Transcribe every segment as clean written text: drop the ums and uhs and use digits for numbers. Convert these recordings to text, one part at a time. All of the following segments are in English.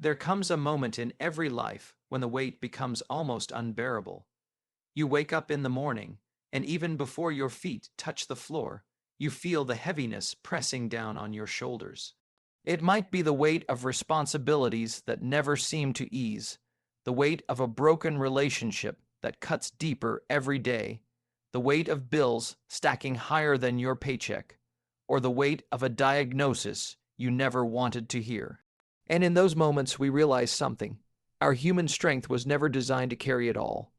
There comes a moment in every life when the weight becomes almost unbearable. You wake up in the morning, and even before your feet touch the floor, you feel the heaviness pressing down on your shoulders. It might be the weight of responsibilities that never seem to ease, the weight of a broken relationship that cuts deeper every day, the weight of bills stacking higher than your paycheck, or the weight of a diagnosis you never wanted to hear. And in those moments, we realize something. Our human strength was never designed to carry it all.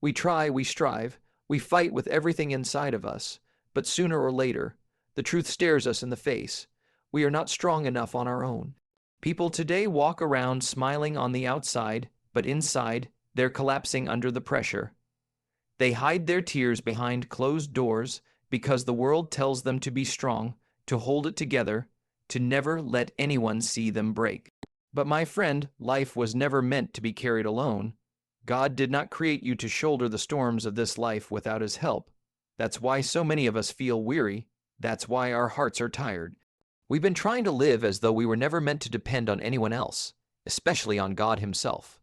We try, we strive, we fight with everything inside of us, but sooner or later, the truth stares us in the face. We are not strong enough on our own. People today walk around smiling on the outside, but inside, they're collapsing under the pressure. They hide their tears behind closed doors because the world tells them to be strong, to hold it together, to never let anyone see them break. But my friend, life was never meant to be carried alone. God did not create you to shoulder the storms of this life without His help. That's why so many of us feel weary. That's why our hearts are tired. We've been trying to live as though we were never meant to depend on anyone else, especially on God Himself.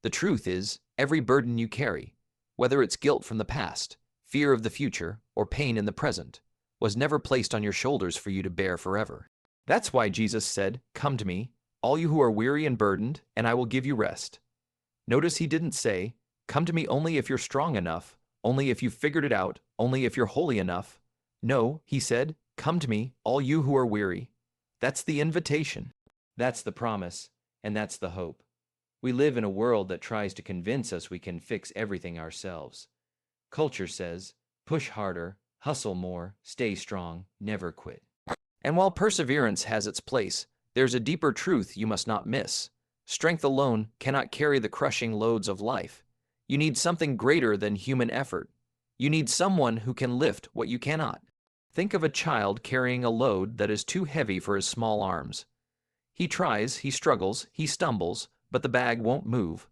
The truth is, every burden you carry, whether it's guilt from the past, fear of the future, or pain in the present, was never placed on your shoulders for you to bear forever. That's why Jesus said, "Come to me, all you who are weary and burdened, and I will give you rest." Notice He didn't say, "Come to me only if you're strong enough, only if you've figured it out, only if you're holy enough." No, He said, "Come to me, all you who are weary." That's the invitation. That's the promise, and that's the hope. We live in a world that tries to convince us we can fix everything ourselves. Culture says, push harder, hustle more, stay strong, never quit. And while perseverance has its place, there's a deeper truth you must not miss. Strength alone cannot carry the crushing loads of life. You need something greater than human effort. You need someone who can lift what you cannot. Think of a child carrying a load that is too heavy for his small arms. He tries, he struggles, he stumbles, but the bag won't move.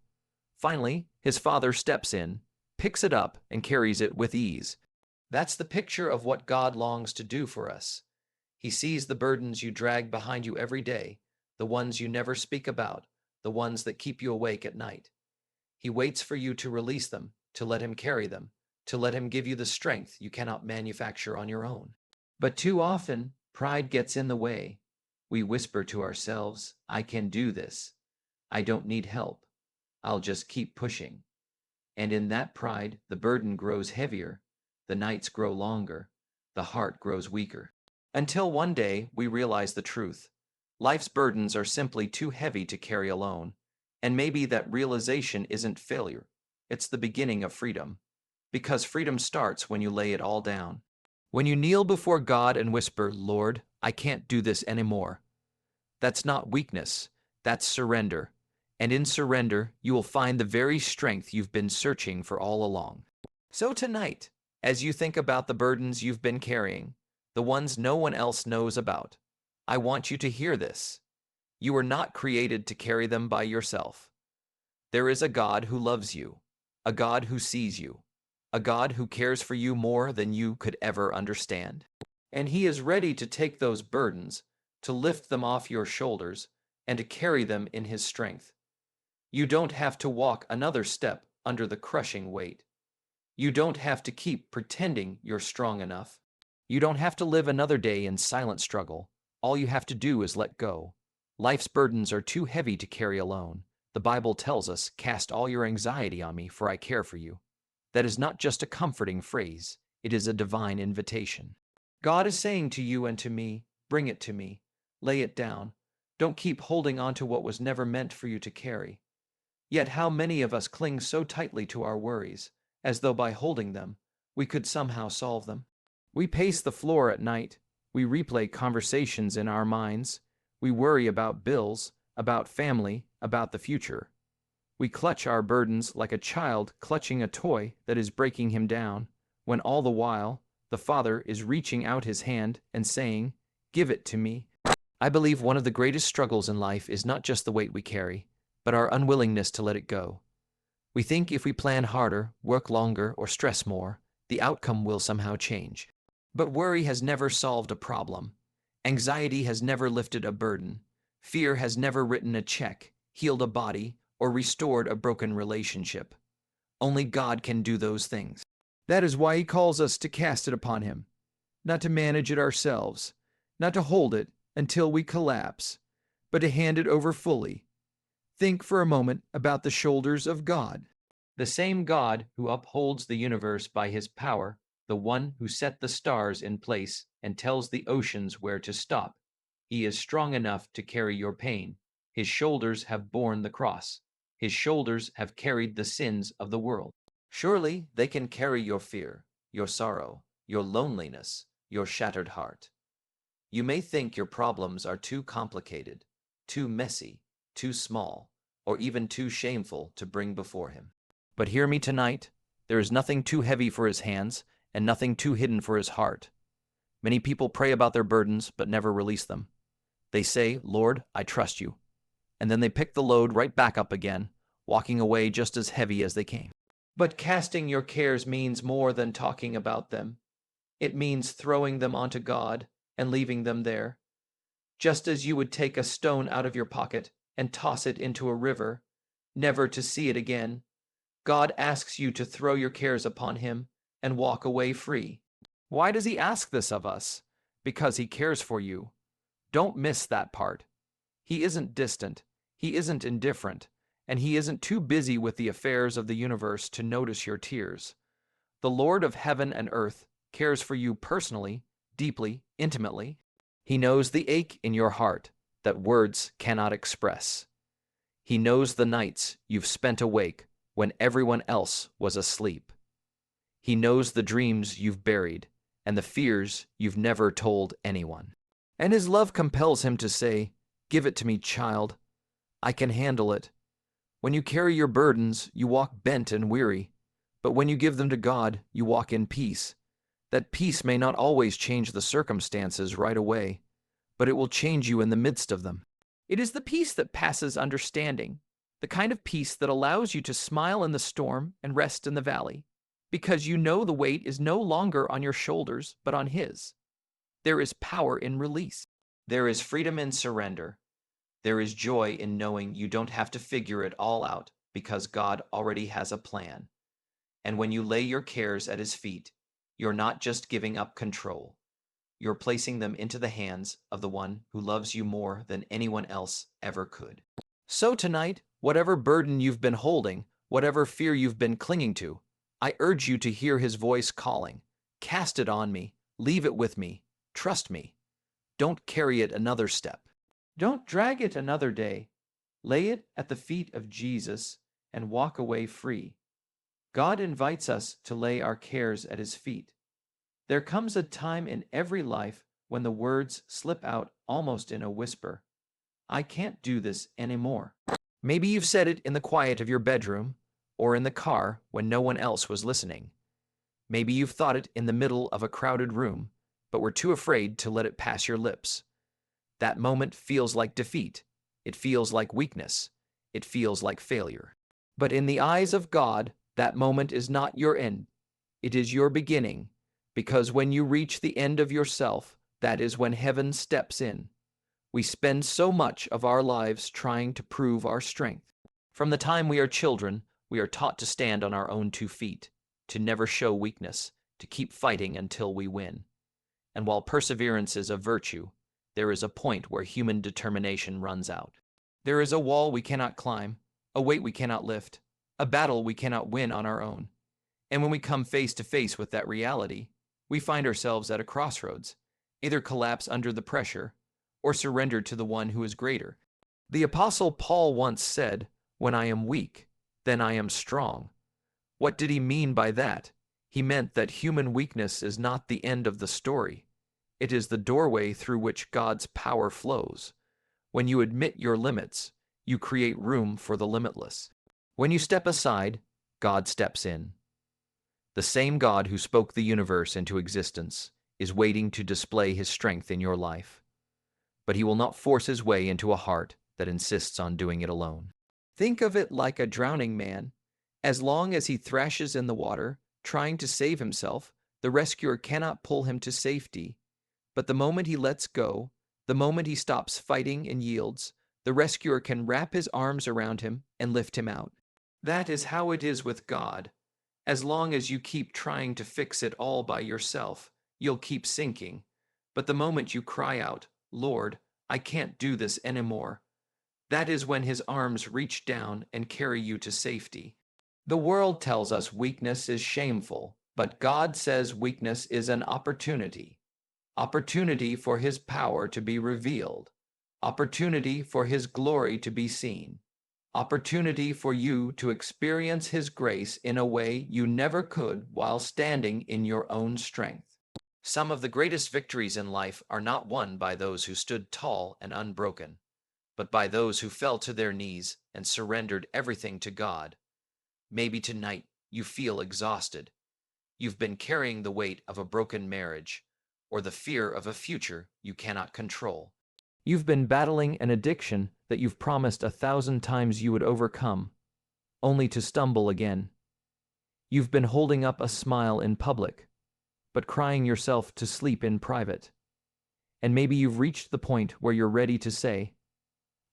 Finally, his father steps in, picks it up, and carries it with ease. That's the picture of what God longs to do for us. He sees the burdens you drag behind you every day, the ones you never speak about, the ones that keep you awake at night. He waits for you to release them, to let Him carry them, to let Him give you the strength you cannot manufacture on your own. But too often, pride gets in the way. We whisper to ourselves, "I can do this. I don't need help. I'll just keep pushing." And in that pride, the burden grows heavier, the nights grow longer, the heart grows weaker. Until one day we realize the truth. Life's burdens are simply too heavy to carry alone. And maybe that realization isn't failure. It's the beginning of freedom. Because freedom starts when you lay it all down. When you kneel before God and whisper, "Lord, I can't do this anymore." That's not weakness, that's surrender. And in surrender, you will find the very strength you've been searching for all along. So tonight, as you think about the burdens you've been carrying, the ones no one else knows about, I want you to hear this. You were not created to carry them by yourself. There is a God who loves you, a God who sees you, a God who cares for you more than you could ever understand. And He is ready to take those burdens, to lift them off your shoulders, and to carry them in His strength. You don't have to walk another step under the crushing weight. You don't have to keep pretending you're strong enough. You don't have to live another day in silent struggle. All you have to do is let go. Life's burdens are too heavy to carry alone. The Bible tells us, "Cast all your anxiety on me, for I care for you." That is not just a comforting phrase. It is a divine invitation. God is saying to you and to me, "Bring it to me. Lay it down. Don't keep holding on to what was never meant for you to carry." Yet how many of us cling so tightly to our worries, as though by holding them, we could somehow solve them. We pace the floor at night. We replay conversations in our minds. We worry about bills, about family, about the future. We clutch our burdens like a child clutching a toy that is breaking him down, when all the while, the Father is reaching out His hand and saying, "Give it to me." I believe one of the greatest struggles in life is not just the weight we carry, but our unwillingness to let it go. We think if we plan harder, work longer, or stress more, the outcome will somehow change. But worry has never solved a problem. Anxiety has never lifted a burden. Fear has never written a check. healed a body, or restored a broken relationship. Only God can do those things. That is why he calls us to cast it upon him, not to manage it ourselves, not to hold it until we collapse, but to hand it over fully. Think for a moment about the shoulders of God. The same God who upholds the universe by his power, the one who set the stars in place and tells the oceans where to stop. He is strong enough to carry your pain. His shoulders have borne the cross. His shoulders have carried the sins of the world. Surely they can carry your fear, your sorrow, your loneliness, your shattered heart. You may think your problems are too complicated, too messy, too small, or even too shameful to bring before him. But hear me tonight, there is nothing too heavy for his hands and nothing too hidden for his heart. Many people pray about their burdens but never release them. They say, "Lord, I trust you." And then they pick the load right back up again, walking away just as heavy as they came. But casting your cares means more than talking about them. It means throwing them onto God and leaving them there. Just as you would take a stone out of your pocket and toss it into a river, never to see it again, God asks you to throw your cares upon him and walk away free. Why does he ask this of us? Because he cares for you. Don't miss that part. He isn't distant, he isn't indifferent, and he isn't too busy with the affairs of the universe to notice your tears. The Lord of heaven and earth cares for you personally, deeply, intimately. He knows the ache in your heart that words cannot express. He knows the nights you've spent awake when everyone else was asleep. He knows the dreams you've buried and the fears you've never told anyone. And his love compels him to say, "Give it to me, child. I can handle it." When you carry your burdens, you walk bent and weary. But when you give them to God, you walk in peace. That peace may not always change the circumstances right away, but it will change you in the midst of them. It is the peace that passes understanding, the kind of peace that allows you to smile in the storm and rest in the valley, because you know the weight is no longer on your shoulders, but on his. There is power in release. There is freedom in surrender. There is joy in knowing you don't have to figure it all out because God already has a plan. And when you lay your cares at his feet, you're not just giving up control. You're placing them into the hands of the one who loves you more than anyone else ever could. So tonight, whatever burden you've been holding, whatever fear you've been clinging to, I urge you to hear his voice calling. Cast it on me. Leave it with me. Trust me. Don't carry it another step. Don't drag it another day. Lay it at the feet of Jesus and walk away free. God invites us to lay our cares at his feet. There comes a time in every life when the words slip out almost in a whisper. I can't do this anymore. Maybe you've said it in the quiet of your bedroom or in the car when no one else was listening. Maybe you've thought it in the middle of a crowded room, but were too afraid to let it pass your lips. That moment feels like defeat. It feels like weakness. It feels like failure. But in the eyes of God, that moment is not your end. It is your beginning, because when you reach the end of yourself, that is when heaven steps in. We spend so much of our lives trying to prove our strength. From the time we are children, we are taught to stand on our own 2 feet, to never show weakness, to keep fighting until we win. And while perseverance is a virtue, there is a point where human determination runs out. There is a wall we cannot climb, a weight we cannot lift, a battle we cannot win on our own. And when we come face to face with that reality, we find ourselves at a crossroads, either collapse under the pressure or surrender to the one who is greater. The Apostle Paul once said, "When I am weak, then I am strong." What did he mean by that? He meant that human weakness is not the end of the story. It is the doorway through which God's power flows. When you admit your limits, you create room for the limitless. When you step aside, God steps in. The same God who spoke the universe into existence is waiting to display his strength in your life. But he will not force his way into a heart that insists on doing it alone. Think of it like a drowning man. As long as he thrashes in the water, trying to save himself, the rescuer cannot pull him to safety. But the moment he lets go, the moment he stops fighting and yields, the rescuer can wrap his arms around him and lift him out. That is how it is with God. As long as you keep trying to fix it all by yourself, you'll keep sinking. But the moment you cry out, "Lord, I can't do this anymore," that is when his arms reach down and carry you to safety. The world tells us weakness is shameful, but God says weakness is an opportunity. Opportunity for his power to be revealed. Opportunity for his glory to be seen. Opportunity for you to experience his grace in a way you never could while standing in your own strength. Some of the greatest victories in life are not won by those who stood tall and unbroken, but by those who fell to their knees and surrendered everything to God. Maybe tonight you feel exhausted. You've been carrying the weight of a broken marriage or the fear of a future you cannot control. You've been battling an addiction that you've promised 1,000 times you would overcome, only to stumble again. You've been holding up a smile in public, but crying yourself to sleep in private. And maybe you've reached the point where you're ready to say,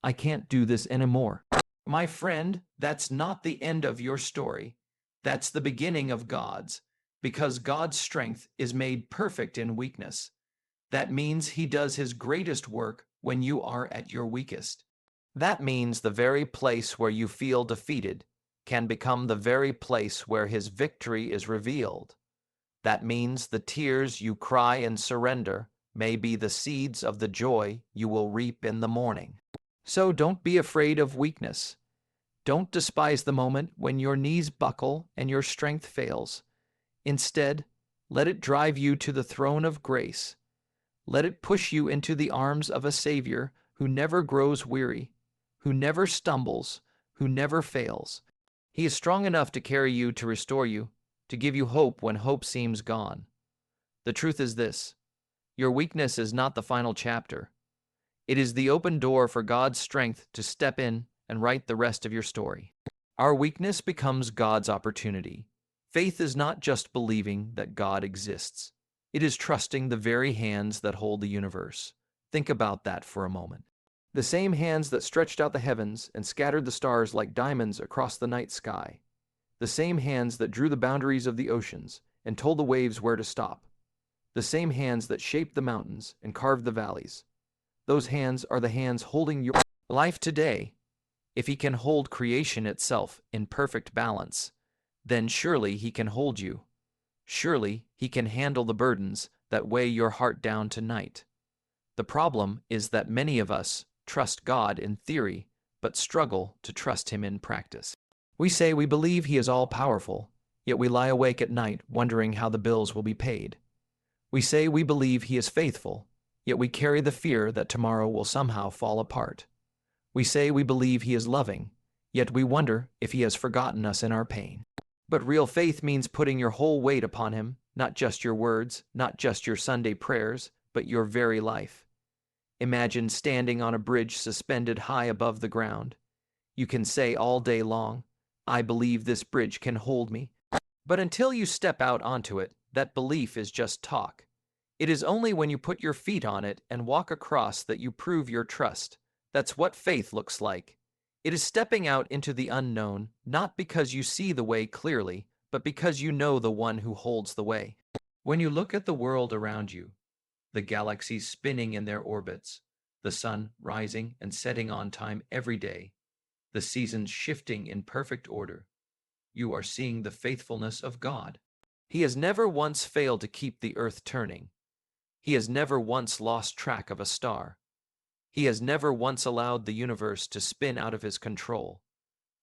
"I can't do this anymore." My friend, that's not the end of your story. That's the beginning of God's, because God's strength is made perfect in weakness. That means he does his greatest work when you are at your weakest. That means the very place where you feel defeated can become the very place where his victory is revealed. That means the tears you cry in surrender may be the seeds of the joy you will reap in the morning. So don't be afraid of weakness. Don't despise the moment when your knees buckle and your strength fails. Instead, let it drive you to the throne of grace. Let it push you into the arms of a Savior who never grows weary, who never stumbles, who never fails. He is strong enough to carry you, to restore you, to give you hope when hope seems gone. The truth is this: your weakness is not the final chapter. It is the open door for God's strength to step in and write the rest of your story. Our weakness becomes God's opportunity. Faith is not just believing that God exists. It is trusting the very hands that hold the universe. Think about that for a moment. The same hands that stretched out the heavens and scattered the stars like diamonds across the night sky. The same hands that drew the boundaries of the oceans and told the waves where to stop. The same hands that shaped the mountains and carved the valleys. Those hands are the hands holding your life today. If he can hold creation itself in perfect balance, then surely he can hold you. Surely he can handle the burdens that weigh your heart down tonight. The problem is that many of us trust God in theory, but struggle to trust him in practice. We say we believe he is all-powerful, yet we lie awake at night wondering how the bills will be paid. We say we believe he is faithful, yet we carry the fear that tomorrow will somehow fall apart. We say we believe he is loving, yet we wonder if he has forgotten us in our pain. But real faith means putting your whole weight upon him, not just your words, not just your Sunday prayers, but your very life. Imagine standing on a bridge suspended high above the ground. You can say all day long, "I believe this bridge can hold me." But until you step out onto it, that belief is just talk. It is only when you put your feet on it and walk across that you prove your trust. That's what faith looks like. It is stepping out into the unknown, not because you see the way clearly, but because you know the one who holds the way. When you look at the world around you, the galaxies spinning in their orbits, the sun rising and setting on time every day, the seasons shifting in perfect order, you are seeing the faithfulness of God. He has never once failed to keep the earth turning. He has never once lost track of a star. He has never once allowed the universe to spin out of his control.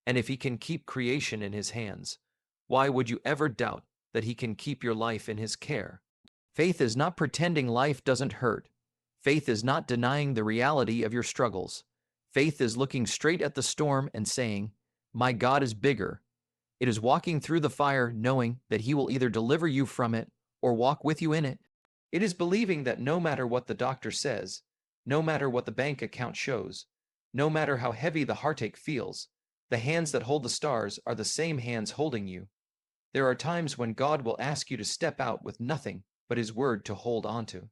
And if he can keep creation in his hands, why would you ever doubt that he can keep your life in his care? Faith is not pretending life doesn't hurt. Faith is not denying the reality of your struggles. Faith is looking straight at the storm and saying, "My God is bigger." It is walking through the fire knowing that he will either deliver you from it or walk with you in it. It is believing that no matter what the doctor says, no matter what the bank account shows, no matter how heavy the heartache feels, the hands that hold the stars are the same hands holding you. There are times when God will ask you to step out with nothing but his word to hold onto.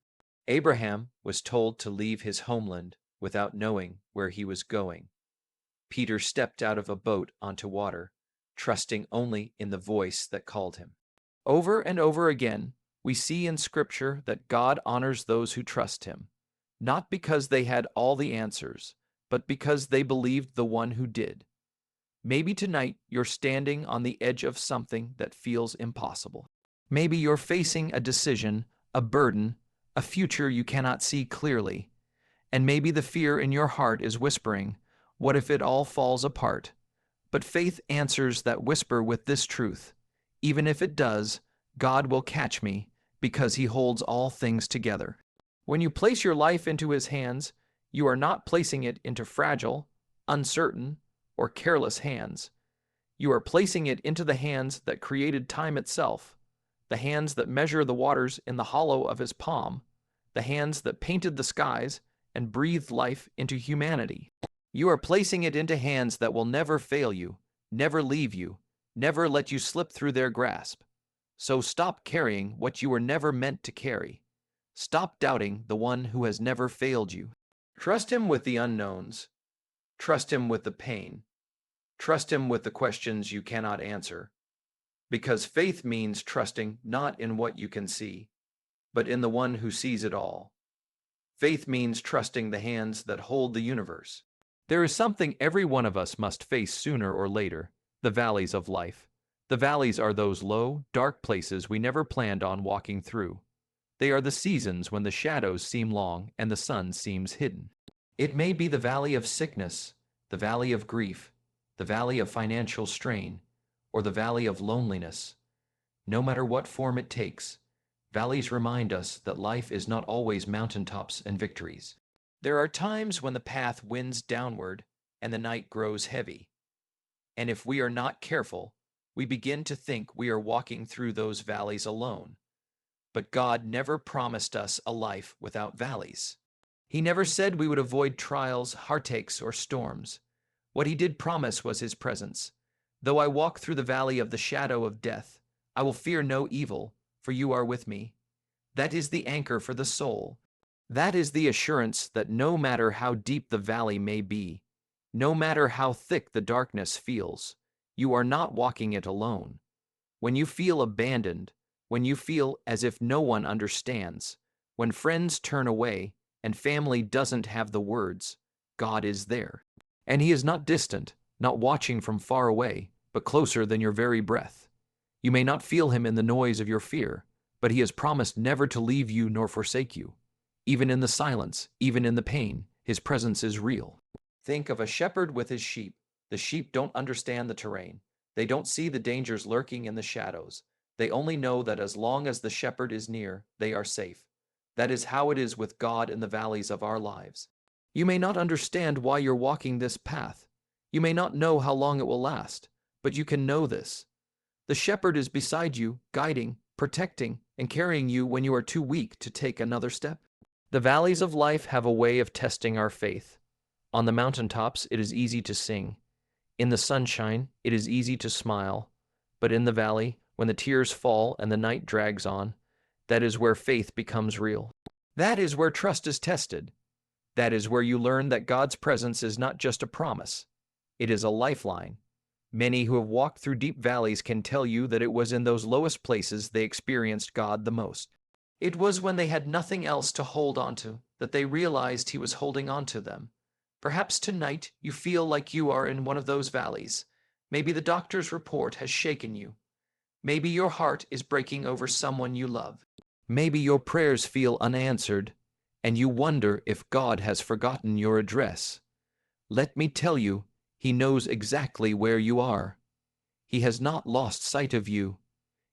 Abraham was told to leave his homeland, without knowing where he was going. Peter stepped out of a boat onto water, trusting only in the voice that called him. Over and over again, we see in Scripture that God honors those who trust him, not because they had all the answers, but because they believed the one who did. Maybe tonight you're standing on the edge of something that feels impossible. Maybe you're facing a decision, a burden, a future you cannot see clearly. And maybe the fear in your heart is whispering, "What if it all falls apart?" But faith answers that whisper with this truth: even if it does, God will catch me because he holds all things together. When you place your life into his hands, you are not placing it into fragile, uncertain, or careless hands. You are placing it into the hands that created time itself, the hands that measure the waters in the hollow of his palm, the hands that painted the skies and breathed life into humanity. You are placing it into hands that will never fail you, never leave you, never let you slip through their grasp. So stop carrying what you were never meant to carry. Stop doubting the one who has never failed you. Trust him with the unknowns. Trust him with the pain. Trust him with the questions you cannot answer. Because faith means trusting not in what you can see, but in the one who sees it all. Faith means trusting the hands that hold the universe. There is something every one of us must face sooner or later: the valleys of life. The valleys are those low, dark places we never planned on walking through. They are the seasons when the shadows seem long and the sun seems hidden. It may be the valley of sickness, the valley of grief, the valley of financial strain, or the valley of loneliness. No matter what form it takes, valleys remind us that life is not always mountaintops and victories. There are times when the path winds downward and the night grows heavy. And if we are not careful, we begin to think we are walking through those valleys alone. But God never promised us a life without valleys. He never said we would avoid trials, heartaches, or storms. What he did promise was his presence. Though I walk through the valley of the shadow of death, I will fear no evil, for you are with me. That is the anchor for the soul. That is the assurance that no matter how deep the valley may be, no matter how thick the darkness feels, you are not walking it alone. When you feel abandoned, when you feel as if no one understands, when friends turn away and family doesn't have the words, God is there. And he is not distant, not watching from far away, but closer than your very breath. You may not feel him in the noise of your fear, but he has promised never to leave you nor forsake you. Even in the silence, even in the pain, his presence is real. Think of a shepherd with his sheep. The sheep don't understand the terrain. They don't see the dangers lurking in the shadows. They only know that as long as the shepherd is near, they are safe. That is how it is with God in the valleys of our lives. You may not understand why you're walking this path. You may not know how long it will last, but you can know this: the shepherd is beside you, guiding, protecting, and carrying you when you are too weak to take another step. The valleys of life have a way of testing our faith. On the mountaintops, it is easy to sing. In the sunshine, it is easy to smile. But in the valley, when the tears fall and the night drags on, that is where faith becomes real. That is where trust is tested. That is where you learn that God's presence is not just a promise. It is a lifeline. Many who have walked through deep valleys can tell you that it was in those lowest places they experienced God the most. It was when they had nothing else to hold onto that they realized he was holding onto them. Perhaps tonight you feel like you are in one of those valleys. Maybe the doctor's report has shaken you. Maybe your heart is breaking over someone you love. Maybe your prayers feel unanswered, and you wonder if God has forgotten your address. Let me tell you, he knows exactly where you are. He has not lost sight of you.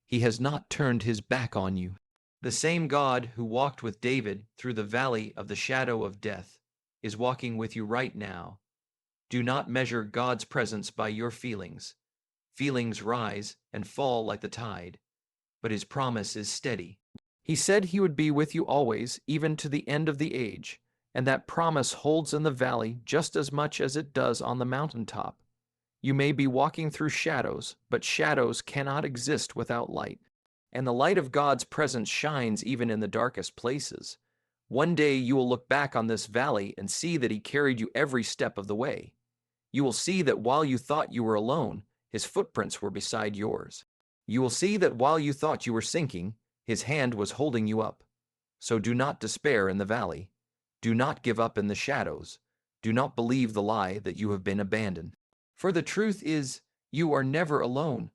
He has not turned his back on you. The same God who walked with David through the valley of the shadow of death is walking with you right now. Do not measure God's presence by your feelings. Feelings rise and fall like the tide, but his promise is steady. He said he would be with you always, even to the end of the age, and that promise holds in the valley just as much as it does on the mountaintop. You may be walking through shadows, but shadows cannot exist without light. And the light of God's presence shines even in the darkest places. One day you will look back on this valley and see that he carried you every step of the way. You will see that while you thought you were alone, his footprints were beside yours. You will see that while you thought you were sinking, his hand was holding you up. So do not despair in the valley. Do not give up in the shadows. Do not believe the lie that you have been abandoned. For the truth is, you are never alone.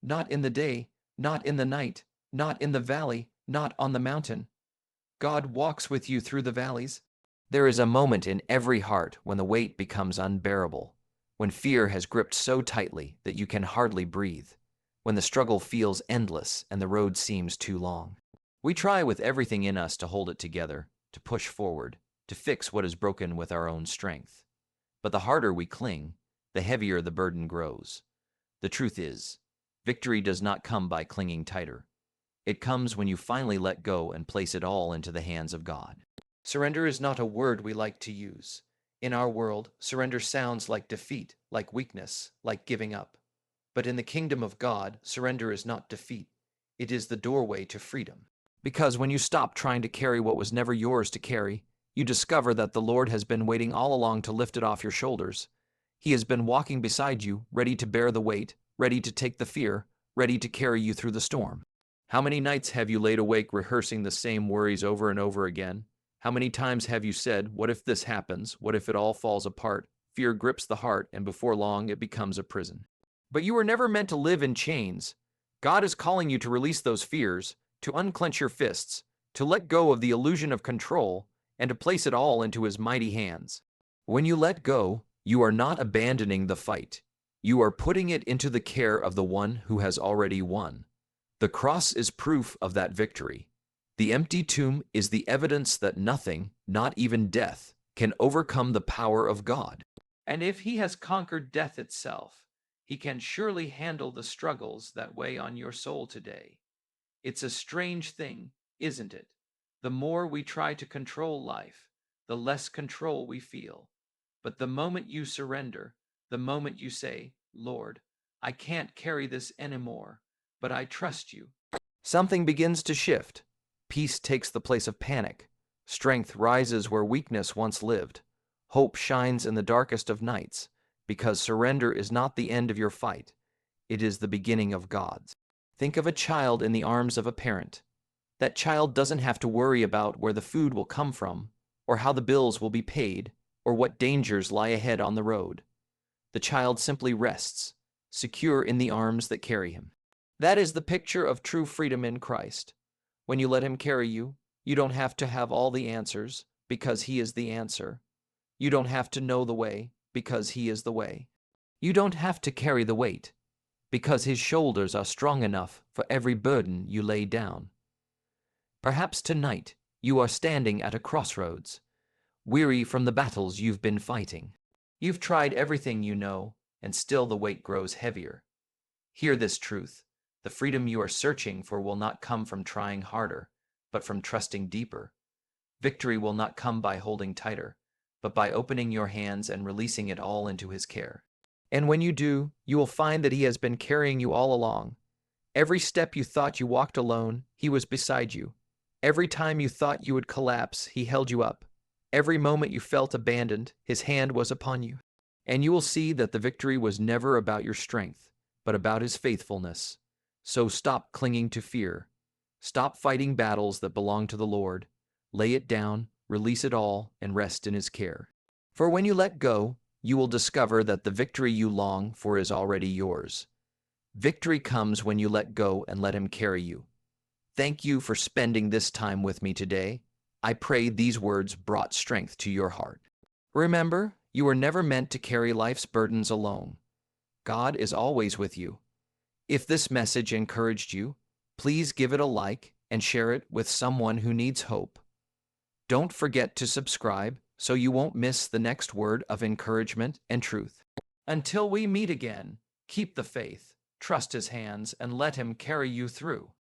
Not in the day, not in the night, not in the valley, not on the mountain. God walks with you through the valleys. There is a moment in every heart when the weight becomes unbearable, when fear has gripped so tightly that you can hardly breathe, when the struggle feels endless and the road seems too long. We try with everything in us to hold it together, to push forward, to fix what is broken with our own strength. But the harder we cling, the heavier the burden grows. The truth is, victory does not come by clinging tighter. It comes when you finally let go and place it all into the hands of God. Surrender is not a word we like to use. In our world, surrender sounds like defeat, like weakness, like giving up. But in the kingdom of God, surrender is not defeat. It is the doorway to freedom. Because when you stop trying to carry what was never yours to carry, you discover that the Lord has been waiting all along to lift it off your shoulders. He has been walking beside you, ready to bear the weight, ready to take the fear, ready to carry you through the storm. How many nights have you laid awake rehearsing the same worries over and over again? How many times have you said, what if this happens? What if it all falls apart? Fear grips the heart, and before long it becomes a prison. But you were never meant to live in chains. God is calling you to release those fears, to unclench your fists, to let go of the illusion of control, and to place it all into his mighty hands. When you let go, you are not abandoning the fight. You are putting it into the care of the one who has already won. The cross is proof of that victory. The empty tomb is the evidence that nothing, not even death, can overcome the power of God. And if he has conquered death itself, he can surely handle the struggles that weigh on your soul today. It's a strange thing, isn't it? The more we try to control life, the less control we feel. But the moment you surrender, the moment you say, Lord, I can't carry this anymore, but I trust you, something begins to shift. Peace takes the place of panic. Strength rises where weakness once lived. Hope shines in the darkest of nights, because surrender is not the end of your fight. It is the beginning of God's. Think of a child in the arms of a parent. That child doesn't have to worry about where the food will come from, or how the bills will be paid, or what dangers lie ahead on the road. The child simply rests, secure in the arms that carry him. That is the picture of true freedom in Christ. When you let him carry you, you don't have to have all the answers, because he is the answer. You don't have to know the way, because he is the way. You don't have to carry the weight, because his shoulders are strong enough for every burden you lay down. Perhaps tonight you are standing at a crossroads, weary from the battles you've been fighting. You've tried everything you know, and still the weight grows heavier. Hear this truth. The freedom you are searching for will not come from trying harder, but from trusting deeper. Victory will not come by holding tighter, but by opening your hands and releasing it all into his care. And when you do, you will find that he has been carrying you all along. Every step you thought you walked alone, he was beside you. Every time you thought you would collapse, he held you up. Every moment you felt abandoned, his hand was upon you. And you will see that the victory was never about your strength, but about his faithfulness. So stop clinging to fear. Stop fighting battles that belong to the Lord. Lay it down, release it all, and rest in his care. For when you let go, you will discover that the victory you long for is already yours. Victory comes when you let go and let him carry you. Thank you for spending this time with me today. I pray these words brought strength to your heart. Remember, you were never meant to carry life's burdens alone. God is always with you. If this message encouraged you, please give it a like and share it with someone who needs hope. Don't forget to subscribe so you won't miss the next word of encouragement and truth. Until we meet again, keep the faith, trust his hands, and let him carry you through.